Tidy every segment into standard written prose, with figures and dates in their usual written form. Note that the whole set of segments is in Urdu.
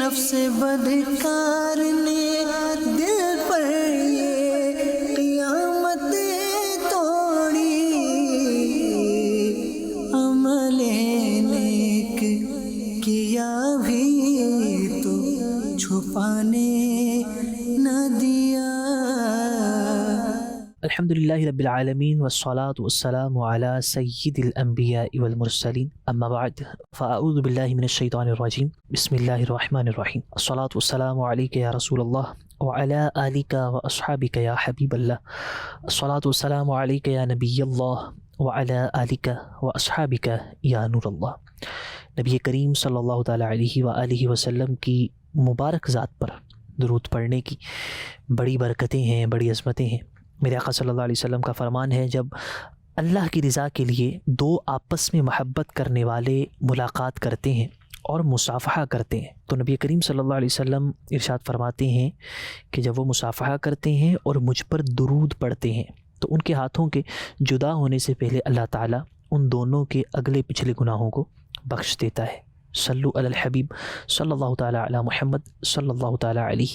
نفس بدکار نے دل پر یہ قیامت توڑی، عمل نیک کیا بھی تو چھپانے نہ دیا۔ الحمدللہ رب العالمین والصلاة والسلام علی سید الانبیاء والمرسلین، اما بعد فاعوذ باللہ من الشیطان الرجیم، بسم اللہ الرحمن الرحیم۔ الصلاة والسلام علیک یا رسول اللہ وعلی آلک واصحابک یا حبیب اللہ، الصلاة والسلام علیک یا نبی اللہ وعلی آلک واصحابک یا نور اللہ۔ نبی کریم صلی اللہ تعالیٰ علیہ وآلہ وسلم کی مبارک ذات پر درود پڑھنے کی بڑی برکتیں ہیں، بڑی عظمتیں ہیں۔ میرے آقا صلی اللہ علیہ وسلم کا فرمان ہے، جب اللہ کی رضا کے لیے دو آپس میں محبت کرنے والے ملاقات کرتے ہیں اور مصافحہ کرتے ہیں تو نبی کریم صلی اللہ علیہ وسلم ارشاد فرماتے ہیں کہ جب وہ مصافحہ کرتے ہیں اور مجھ پر درود پڑھتے ہیں تو ان کے ہاتھوں کے جدا ہونے سے پہلے اللہ تعالیٰ ان دونوں کے اگلے پچھلے گناہوں کو بخش دیتا ہے۔ صلو علی الحبیب صلی اللہ تعالیٰ علی محمد صلی اللہ تعالیٰ علیہ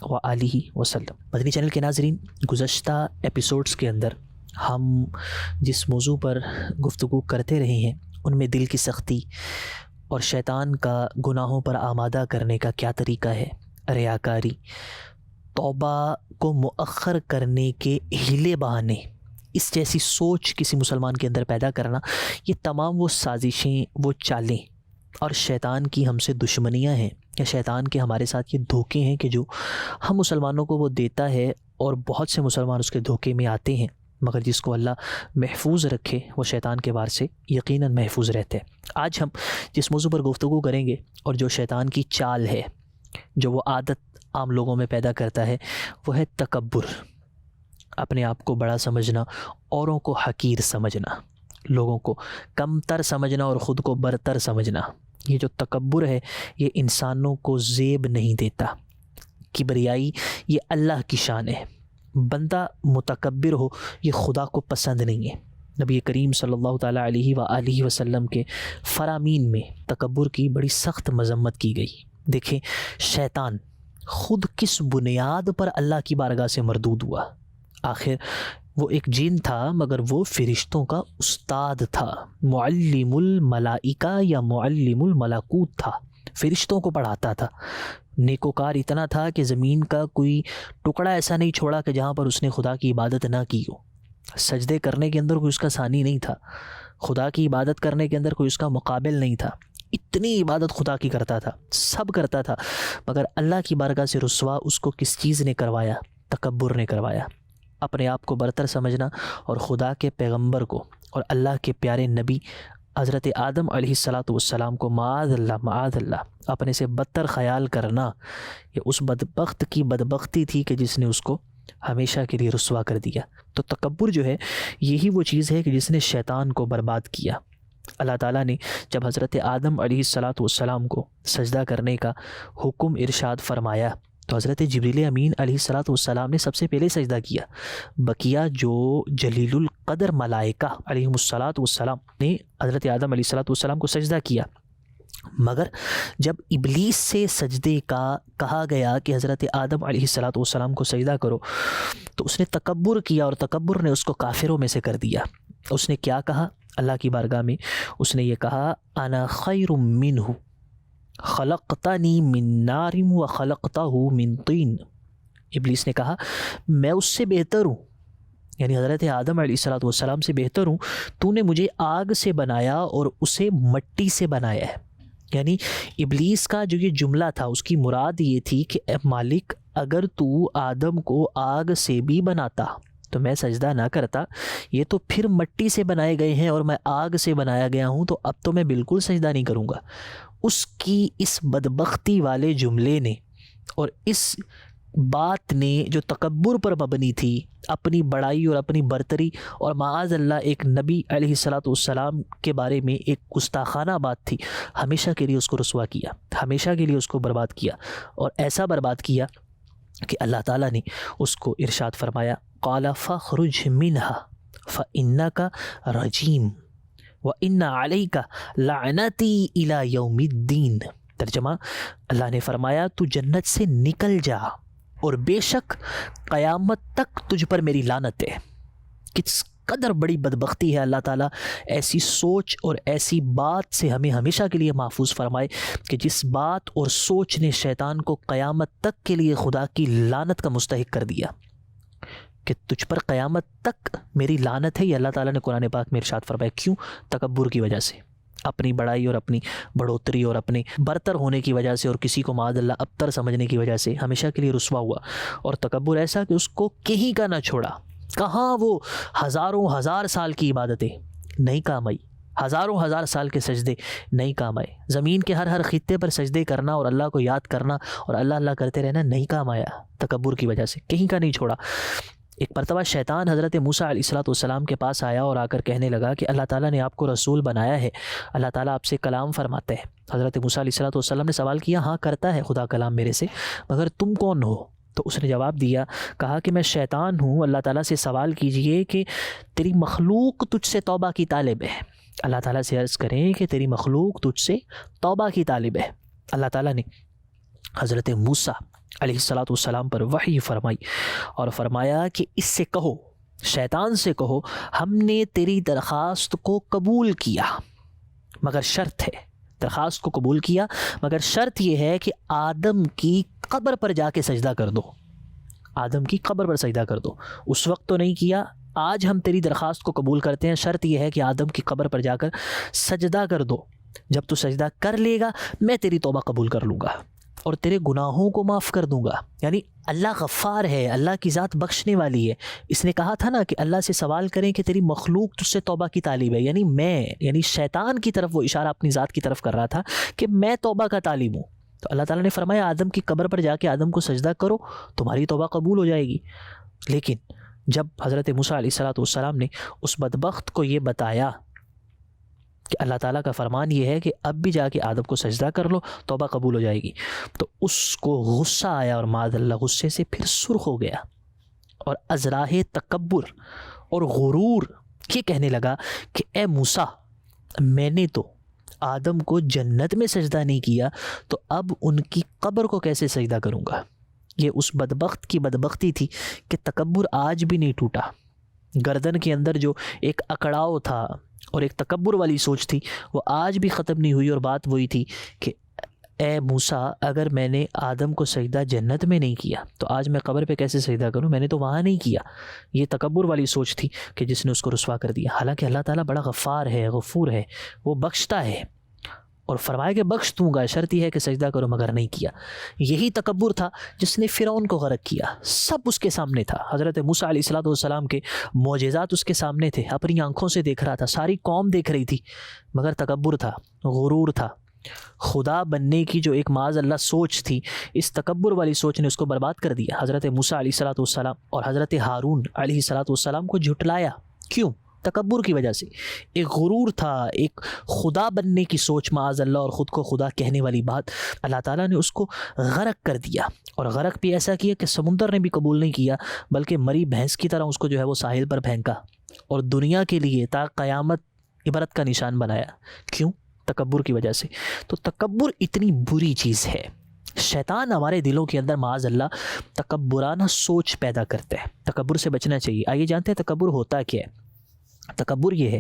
وآلہ وسلم۔ مدنی چینل کے ناظرین، گزشتہ ایپیسوڈز کے اندر ہم جس موضوع پر گفتگو کرتے رہے ہیں ان میں دل کی سختی اور شیطان کا گناہوں پر آمادہ کرنے کا کیا طریقہ ہے، ریاکاری، توبہ کو مؤخر کرنے کے ہیلے بہانے، اس جیسی سوچ کسی مسلمان کے اندر پیدا کرنا، یہ تمام وہ سازشیں، وہ چالیں اور شیطان کی ہم سے دشمنیاں ہیں یا شیطان کے ہمارے ساتھ یہ دھوکے ہیں کہ جو ہم مسلمانوں کو وہ دیتا ہے، اور بہت سے مسلمان اس کے دھوکے میں آتے ہیں، مگر جس کو اللہ محفوظ رکھے وہ شیطان کے وار سے یقیناً محفوظ رہتے ہیں۔ آج ہم جس موضوع پر گفتگو کریں گے اور جو شیطان کی چال ہے، جو وہ عادت عام لوگوں میں پیدا کرتا ہے، وہ ہے تکبر، اپنے آپ کو بڑا سمجھنا، اوروں کو حقیر سمجھنا، لوگوں کو کم تر سمجھنا اور خود کو برتر سمجھنا۔ یہ جو تکبر ہے یہ انسانوں کو زیب نہیں دیتا۔ کبریائی یہ اللہ کی شان ہے، بندہ متکبر ہو یہ خدا کو پسند نہیں ہے۔ نبی کریم صلی اللہ تعالیٰ علیہ وآلہ وسلم کے فرامین میں تکبر کی بڑی سخت مذمت کی گئی۔ دیکھیں شیطان خود کس بنیاد پر اللہ کی بارگاہ سے مردود ہوا۔ آخر وہ ایک جن تھا مگر وہ فرشتوں کا استاد تھا، معلم الملائکہ یا معلم الملکوت تھا، فرشتوں کو پڑھاتا تھا، نیکوکار اتنا تھا کہ زمین کا کوئی ٹکڑا ایسا نہیں چھوڑا کہ جہاں پر اس نے خدا کی عبادت نہ کی ہو۔ سجدے کرنے کے اندر کوئی اس کا ثانی نہیں تھا، خدا کی عبادت کرنے کے اندر کوئی اس کا مقابل نہیں تھا، اتنی عبادت خدا کی کرتا تھا، سب کرتا تھا، مگر اللہ کی بارگاہ سے رسوا اس کو کس چیز نے کروایا؟ تکبر نے کروایا۔ اپنے آپ کو برتر سمجھنا اور خدا کے پیغمبر کو اور اللہ کے پیارے نبی حضرت آدم علیہ السلام کو معاذ اللہ اپنے سے بدتر خیال کرنا، یہ اس بدبخت کی بدبختی تھی کہ جس نے اس کو ہمیشہ کے لیے رسوا کر دیا۔ تو تکبر جو ہے یہی وہ چیز ہے کہ جس نے شیطان کو برباد کیا۔ اللہ تعالیٰ نے جب حضرت آدم علیہ السلام کو سجدہ کرنے کا حکم ارشاد فرمایا تو حضرت جبریل امین علیہ السلام نے سب سے پہلے سجدہ کیا۔ بقیہ جو جلیل القدر ملائکہ علیہ السلام نے حضرت آدم علیہ السلام کو سجدہ کیا، مگر جب ابلیس سے سجدے کا کہا گیا کہ حضرت آدم علیہ السلام کو سجدہ کرو تو اس نے تکبر کیا، اور تکبر نے اس کو کافروں میں سے کر دیا۔ اس نے کیا کہا اللہ کی بارگاہ میں؟ اس نے یہ کہا انا خیر منہ خلقتنی من نار و خلقتہ من طین۔ ابلیس نے کہا میں اس سے بہتر ہوں، یعنی حضرت آدم علیہ السلام سے بہتر ہوں، تو نے مجھے آگ سے بنایا اور اسے مٹی سے بنایا ہے۔ یعنی ابلیس کا جو یہ جملہ تھا اس کی مراد یہ تھی کہ اے مالک، اگر تو آدم کو آگ سے بھی بناتا تو میں سجدہ نہ کرتا، یہ تو پھر مٹی سے بنائے گئے ہیں اور میں آگ سے بنایا گیا ہوں، تو اب تو میں بالکل سجدہ نہیں کروں گا۔ اس کی اس بدبختی والے جملے نے اور اس بات نے جو تکبر پر مبنی تھی، اپنی بڑائی اور اپنی برتری، اور معاذ اللہ ایک نبی علیہ السلام کے بارے میں ایک گستاخانہ بات تھی، ہمیشہ کے لیے اس کو رسوا کیا، ہمیشہ کے لیے اس کو برباد کیا، اور ایسا برباد کیا کہ اللہ تعالیٰ نے اس کو ارشاد فرمایا قال فاخرج منها فإنك رجیم وإن علیک لعنتی الی یوم الدین۔ ترجمہ، اللہ نے فرمایا تو جنت سے نکل جا اور بے شک قیامت تک تجھ پر میری لعنت ہے۔ کس قدر بڑی بدبختی ہے، اللہ تعالیٰ ایسی سوچ اور ایسی بات سے ہمیں ہمیشہ کے لیے محفوظ فرمائے کہ جس بات اور سوچ نے شیطان کو قیامت تک کے لیے خدا کی لعنت کا مستحق کر دیا، کہ تجھ پر قیامت تک میری لعنت ہے۔ یہ اللہ تعالیٰ نے قرآن پاک میں ارشاد فرمایا۔ کیوں؟ تکبر کی وجہ سے، اپنی بڑائی اور اپنی بڑھوتری اور اپنے برتر ہونے کی وجہ سے، اور کسی کو معاذ اللہ ابتر سمجھنے کی وجہ سے ہمیشہ کے لیے رسوا ہوا، اور تکبر ایسا کہ اس کو کہیں کا نہ چھوڑا۔ کہاں وہ ہزاروں ہزار سال کی عبادتیں نہیں کام آئی، ہزاروں ہزار سال کے سجدے نہیں کام آئے، زمین کے ہر خطے پر سجدے کرنا اور اللہ کو یاد کرنا اور اللہ اللہ کرتے رہنا نہیں کام آیا، تکبر کی وجہ سے کہیں کا نہیں چھوڑا۔ ایک مرتبہ شیطان حضرت موسیٰ علیہ السلام کے پاس آیا اور آ کر کہنے لگا کہ اللہ تعالیٰ نے آپ کو رسول بنایا ہے، اللہ تعالیٰ آپ سے کلام فرماتا ہے۔ حضرت موسیٰ علیہ السلام نے سوال کیا، ہاں کرتا ہے خدا کلام میرے سے، مگر تم کون ہو؟ تو اس نے جواب دیا، کہا کہ میں شیطان ہوں، اللہ تعالیٰ سے سوال کیجئے کہ تیری مخلوق تجھ سے توبہ کی طالب ہے۔ اللہ تعالیٰ سے عرض کریں کہ تیری مخلوق تجھ سے توبہ کی طالب ہے۔ اللہ تعالیٰ نے حضرت موسیٰ علیہ السلام پر وحی فرمائی اور فرمایا کہ اس سے کہو، شیطان سے کہو، ہم نے تیری درخواست کو قبول کیا مگر شرط ہے، درخواست کو قبول کیا مگر شرط یہ ہے کہ آدم کی قبر پر جا کے سجدہ کر دو، آدم کی قبر پر سجدہ کر دو۔ اس وقت تو نہیں کیا، آج ہم تیری درخواست کو قبول کرتے ہیں، شرط یہ ہے کہ آدم کی قبر پر جا کر سجدہ کر دو۔ جب تو سجدہ کر لے گا میں تیری توبہ قبول کر لوں گا اور تیرے گناہوں کو معاف کر دوں گا۔ یعنی اللہ غفار ہے، اللہ کی ذات بخشنے والی ہے۔ اس نے کہا تھا نا کہ اللہ سے سوال کریں کہ تیری مخلوق تجھ سے توبہ کی طالب ہے، یعنی میں، یعنی شیطان کی طرف وہ اشارہ اپنی ذات کی طرف کر رہا تھا کہ میں توبہ کا طالب ہوں۔ تو اللہ تعالیٰ نے فرمایا آدم کی قبر پر جا کے آدم کو سجدہ کرو، تمہاری توبہ قبول ہو جائے گی۔ لیکن جب حضرت موسیٰ علیہ السلام نے اس بدبخت کو یہ بتایا کہ اللہ تعالیٰ کا فرمان یہ ہے کہ اب بھی جا کے آدم کو سجدہ کر لو، توبہ قبول ہو جائے گی، تو اس کو غصہ آیا اور معاذ اللہ غصے سے پھر سرخ ہو گیا اور از راہ تکبر اور غرور یہ کہنے لگا کہ اے موسیٰ، میں نے تو آدم کو جنت میں سجدہ نہیں کیا، تو اب ان کی قبر کو کیسے سجدہ کروں گا؟ یہ اس بدبخت کی بدبختی تھی کہ تکبر آج بھی نہیں ٹوٹا۔ گردن کے اندر جو ایک اکڑاؤ تھا اور ایک تکبر والی سوچ تھی وہ آج بھی ختم نہیں ہوئی، اور بات وہی تھی کہ اے موسیٰ، اگر میں نے آدم کو سجدہ جنت میں نہیں کیا تو آج میں قبر پہ کیسے سجدہ کروں؟ میں نے تو وہاں نہیں کیا۔ یہ تکبر والی سوچ تھی کہ جس نے اس کو رسوا کر دیا۔ حالانکہ اللہ تعالیٰ بڑا غفار ہے، غفور ہے، وہ بخشتا ہے اور فرمایا کہ بخش دوں گا، شرط یہ ہے کہ سجدہ کرو، مگر نہیں کیا۔ یہی تکبر تھا جس نے فرعون کو غرق کیا، سب اس کے سامنے تھا۔ حضرت موسیٰ علیہ السلام کے معجزات اس کے سامنے تھے، اپنی آنکھوں سے دیکھ رہا تھا، ساری قوم دیکھ رہی تھی، مگر تکبر تھا، غرور تھا، خدا بننے کی جو ایک معاذ اللہ سوچ تھی، اس تکبر والی سوچ نے اس کو برباد کر دیا۔ حضرت موسیٰ علیہ السلام اور حضرت ہارون علیہ السلام کو جھٹلایا، کیوں؟ تکبر کی وجہ سے۔ ایک غرور تھا، ایک خدا بننے کی سوچ معاذ اللہ، اور خود کو خدا کہنے والی بات، اللہ تعالیٰ نے اس کو غرق کر دیا، اور غرق بھی ایسا کیا کہ سمندر نے بھی قبول نہیں کیا، بلکہ مری بھینس کی طرح اس کو جو ہے وہ ساحل پر پھینکا، اور دنیا کے لیے تا قیامت عبرت کا نشان بنایا۔ کیوں؟ تکبر کی وجہ سے۔ تو تکبر اتنی بری چیز ہے، شیطان ہمارے دلوں کے اندر معاذ اللہ تکبرانہ سوچ پیدا کرتا ہے۔ تکبر سے بچنا چاہیے۔ آئیے جانتے ہیں تکبر ہوتا کیا ہے۔ تکبر یہ ہے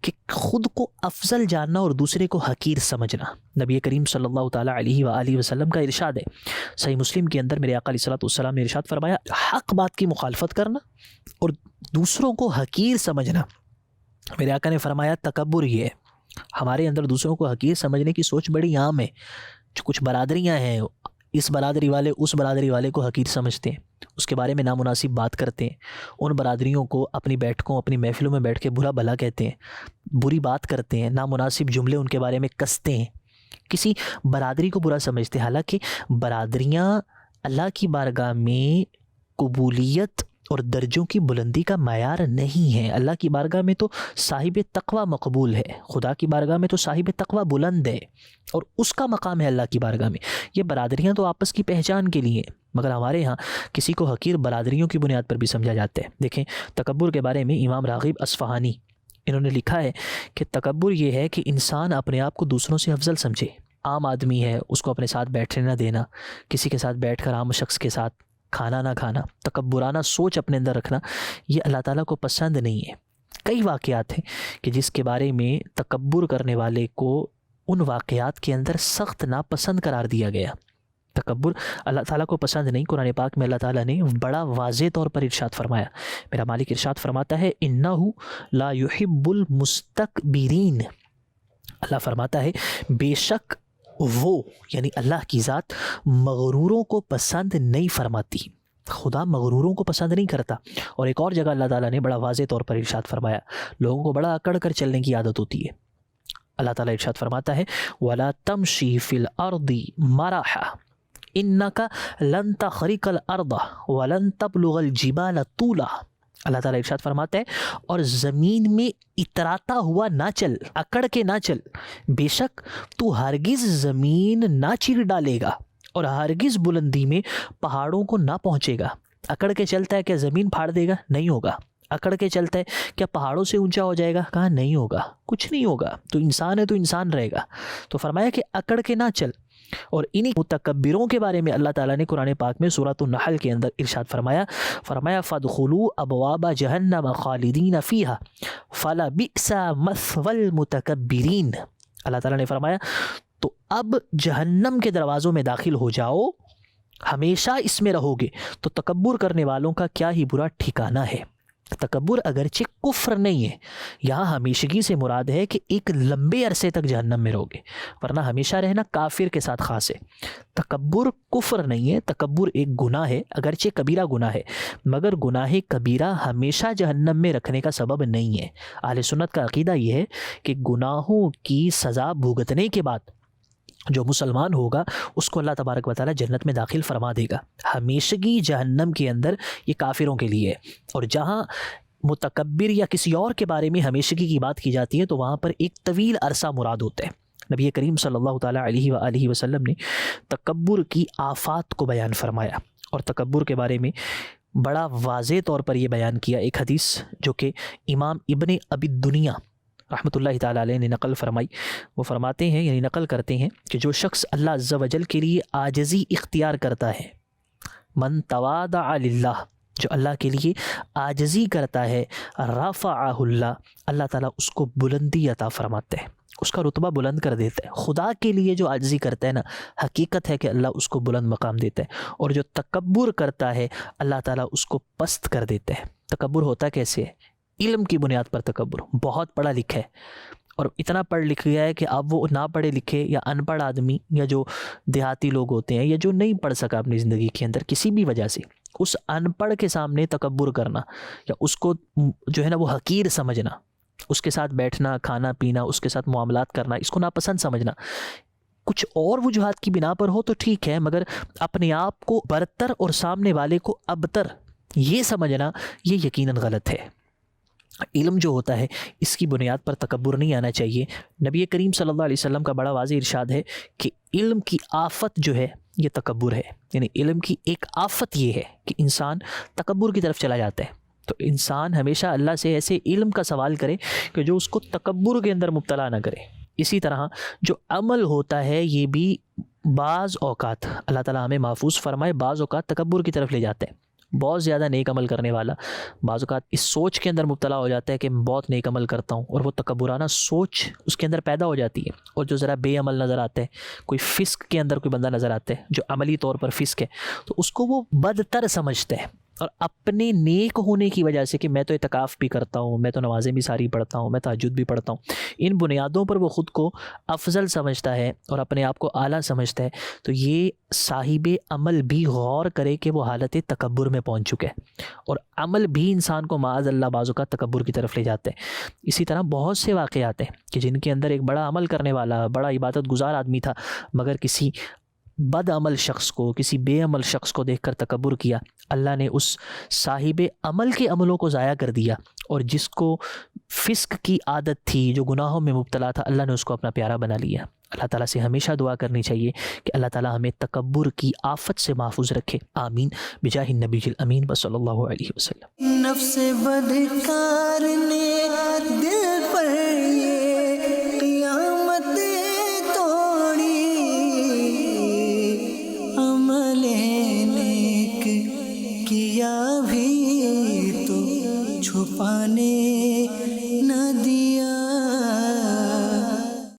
کہ خود کو افضل جاننا اور دوسرے کو حقیر سمجھنا۔ نبی کریم صلی اللہ تعالیٰ علیہ وآلہ وسلم کا ارشاد ہے، صحیح مسلم کے اندر میرے آقا علیہ السلام نے ارشاد فرمایا، حق بات کی مخالفت کرنا اور دوسروں کو حقیر سمجھنا۔ میرے آقا نے فرمایا تکبر یہ ہے۔ ہمارے اندر دوسروں کو حقیر سمجھنے کی سوچ بڑی عام ہے۔ جو کچھ برادریاں ہیں، اس برادری والے اس برادری والے کو حقیر سمجھتے ہیں، اس کے بارے میں نامناسب بات کرتے ہیں، ان برادریوں کو اپنی بیٹھکوں اپنی محفلوں میں بیٹھ کے برا بھلا کہتے ہیں، بری بات کرتے ہیں، نامناسب جملے ان کے بارے میں کستے ہیں، کسی برادری کو برا سمجھتے ہیں۔ حالانکہ برادریاں اللہ کی بارگاہ میں قبولیت اور درجوں کی بلندی کا معیار نہیں ہے۔ اللہ کی بارگاہ میں تو صاحب تقوی مقبول ہے، خدا کی بارگاہ میں تو صاحب تقوی بلند ہے، اور اس کا مقام ہے اللہ کی بارگاہ میں۔ یہ برادریاں تو آپس کی پہچان کے لیے، مگر ہمارے ہاں کسی کو حقیر برادریوں کی بنیاد پر بھی سمجھا جاتا ہے۔ دیکھیں تکبر کے بارے میں امام راغب اصفہانی انہوں نے لکھا ہے کہ تکبر یہ ہے کہ انسان اپنے آپ کو دوسروں سے افضل سمجھے، عام آدمی ہے اس کو اپنے ساتھ بیٹھنے نہ دینا، کسی کے ساتھ بیٹھ کر عام شخص کے ساتھ کھانا نہ کھانا، تکبرانہ سوچ اپنے اندر رکھنا، یہ اللہ تعالیٰ کو پسند نہیں ہے۔ کئی واقعات ہیں کہ جس کے بارے میں تکبر کرنے والے کو ان واقعات کے اندر سخت ناپسند قرار دیا گیا۔ تکبر اللہ تعالیٰ کو پسند نہیں۔ قرآن پاک میں اللہ تعالیٰ نے بڑا واضح طور پر ارشاد فرمایا، میرا مالک ارشاد فرماتا ہے اِنَّهُ لَا يُحِبُّ الْمُسْتَكْبِرِينَ، اللہ فرماتا ہے بے شک وہ یعنی اللہ کی ذات مغروروں کو پسند نہیں فرماتی، خدا مغروروں کو پسند نہیں کرتا۔ اور ایک اور جگہ اللہ تعالیٰ نے بڑا واضح طور پر ارشاد فرمایا، لوگوں کو بڑا اکڑ کر چلنے کی عادت ہوتی ہے۔ اللہ تعالیٰ ارشاد فرماتا ہے وَلَا تَمْشِي فِي الْأَرْضِ مَرَحًا إِنَّكَ لَن تَخْرِقَ الْأَرْضَ وَلَن تَبْلُغَ الْجِبَالَ طُولًا، اللہ تعالیٰ ارشاد فرماتا ہے اور زمین میں اتراتا ہوا نہ چل، اکڑ کے نہ چل، بے شک تو ہرگز زمین نہ چیر ڈالے گا اور ہرگز بلندی میں پہاڑوں کو نہ پہنچے گا۔ اکڑ کے چلتا ہے کیا زمین پھاڑ دے گا؟ نہیں ہوگا۔ اکڑ کے چلتا ہے کیا پہاڑوں سے اونچا ہو جائے گا؟ کہا نہیں ہوگا، کچھ نہیں ہوگا، تو انسان ہے تو انسان رہے گا۔ تو فرمایا کہ اکڑ کے نہ چل۔ اور انہی متکبروں کے بارے میں اللہ تعالیٰ نے قرآن پاک میں سورۃ النحل کے اندر ارشاد فرمایا فَادْخُلُوا أَبْوَابَ جَهَنَّمَ خَالِدِينَ فِيهَا فَلَبِئْسَ مَثْوَى الْمُتَكَبِّرِينَ، اللہ تعالیٰ نے فرمایا تو اب جہنم کے دروازوں میں داخل ہو جاؤ، ہمیشہ اس میں رہو گے، تو تکبر کرنے والوں کا کیا ہی برا ٹھکانہ ہے۔ تکبر اگرچہ کفر نہیں ہے، یہاں ہمیشگی سے مراد ہے کہ ایک لمبے عرصے تک جہنم میں رہو گے، ورنہ ہمیشہ رہنا کافر کے ساتھ خاص ہے۔ تکبر کفر نہیں ہے، تکبر ایک گناہ ہے، اگرچہ کبیرہ گناہ ہے، مگر گناہ کبیرہ ہمیشہ جہنم میں رکھنے کا سبب نہیں ہے۔ اہل سنت کا عقیدہ یہ ہے کہ گناہوں کی سزا بھگتنے کے بعد جو مسلمان ہوگا اس کو اللہ تبارک و تعالیٰ جنت میں داخل فرما دے گا۔ ہمیشگی جہنم کے اندر یہ کافروں کے لیے ہے، اور جہاں متکبر یا کسی اور کے بارے میں ہمیشگی کی بات کی جاتی ہے تو وہاں پر ایک طویل عرصہ مراد ہوتا ہے۔ نبی کریم صلی اللہ تعالیٰ علیہ وآلہ وسلم نے تکبر کی آفات کو بیان فرمایا اور تکبر کے بارے میں بڑا واضح طور پر یہ بیان کیا۔ ایک حدیث جو کہ امام ابن ابی الدنیا رحمۃ اللہ تعالیٰ علیہ نے نقل فرمائی، وہ فرماتے ہیں یعنی نقل کرتے ہیں کہ جو شخص اللہ عز و جل کے لیے عاجزی اختیار کرتا ہے، من تواضع للہ، جو اللہ کے لیے عاجزی کرتا ہے، رفعہ اللہ، اللہ تعالیٰ اس کو بلندی عطا فرماتا ہے، اس کا رتبہ بلند کر دیتا ہے۔ خدا کے لیے جو عاجزی کرتا ہے نا، حقیقت ہے کہ اللہ اس کو بلند مقام دیتا ہے، اور جو تکبر کرتا ہے اللہ تعالیٰ اس کو پست کر دیتا ہے۔ تکبر ہوتا کیسے ہے؟ علم کی بنیاد پر تکبر، بہت پڑھا لکھا ہے اور اتنا پڑھ لکھ گیا ہے کہ اب وہ نہ پڑھے لکھے یا ان پڑھ آدمی یا جو دیہاتی لوگ ہوتے ہیں یا جو نہیں پڑھ سکا اپنی زندگی کے اندر کسی بھی وجہ سے، اس ان پڑھ کے سامنے تکبر کرنا یا اس کو جو ہے نا وہ حقیر سمجھنا، اس کے ساتھ بیٹھنا، کھانا پینا، اس کے ساتھ معاملات کرنا، اس کو ناپسند سمجھنا، کچھ اور وجوہات کی بنا پر ہو تو ٹھیک ہے، مگر اپنے آپ کو برتر اور سامنے والے کو ابتر یہ سمجھنا یہ یقیناً غلط ہے۔ علم جو ہوتا ہے اس کی بنیاد پر تکبر نہیں آنا چاہیے۔ نبی کریم صلی اللہ علیہ وسلم کا بڑا واضح ارشاد ہے کہ علم کی آفت جو ہے یہ تکبر ہے، یعنی علم کی ایک آفت یہ ہے کہ انسان تکبر کی طرف چلا جاتا ہے۔ تو انسان ہمیشہ اللہ سے ایسے علم کا سوال کرے کہ جو اس کو تکبر کے اندر مبتلا نہ کرے۔ اسی طرح جو عمل ہوتا ہے یہ بھی بعض اوقات اللہ تعالیٰ ہمیں محفوظ فرمائے، بعض اوقات تکبر کی طرف لے جاتے ہیں۔ بہت زیادہ نیک عمل کرنے والا بعض اوقات اس سوچ کے اندر مبتلا ہو جاتا ہے کہ میں بہت نیک عمل کرتا ہوں، اور وہ تکبرانہ سوچ اس کے اندر پیدا ہو جاتی ہے، اور جو ذرا بے عمل نظر آتا ہے، کوئی فسق کے اندر کوئی بندہ نظر آتا ہے جو عملی طور پر فسق ہے، تو اس کو وہ بدتر سمجھتا ہے، اور اپنے نیک ہونے کی وجہ سے کہ میں تو اعتکاف بھی کرتا ہوں، میں تو نمازیں بھی ساری پڑھتا ہوں، میں تہجد بھی پڑھتا ہوں، ان بنیادوں پر وہ خود کو افضل سمجھتا ہے اور اپنے آپ کو اعلیٰ سمجھتا ہے، تو یہ صاحب عمل بھی غور کرے کہ وہ حالت تکبر میں پہنچ چکا ہے، اور عمل بھی انسان کو معاذ اللہ بعض اوقات تکبر کی طرف لے جاتا ہے۔ اسی طرح بہت سے واقعات ہیں کہ جن کے اندر ایک بڑا عمل کرنے والا بڑا عبادت گزار آدمی تھا، مگر کسی بد عمل شخص کو، کسی بے عمل شخص کو دیکھ کر تکبر کیا، اللہ نے اس صاحب عمل کے عملوں کو ضائع کر دیا، اور جس کو فسق کی عادت تھی، جو گناہوں میں مبتلا تھا، اللہ نے اس کو اپنا پیارا بنا لیا۔ اللہ تعالیٰ سے ہمیشہ دعا کرنی چاہیے کہ اللہ تعالیٰ ہمیں تکبر کی آفت سے محفوظ رکھے، آمین بجاہ النبی الامین صلی اللہ علیہ وسلم۔ نفس بدکار نے دل پر یہ قیامت توڑی بنے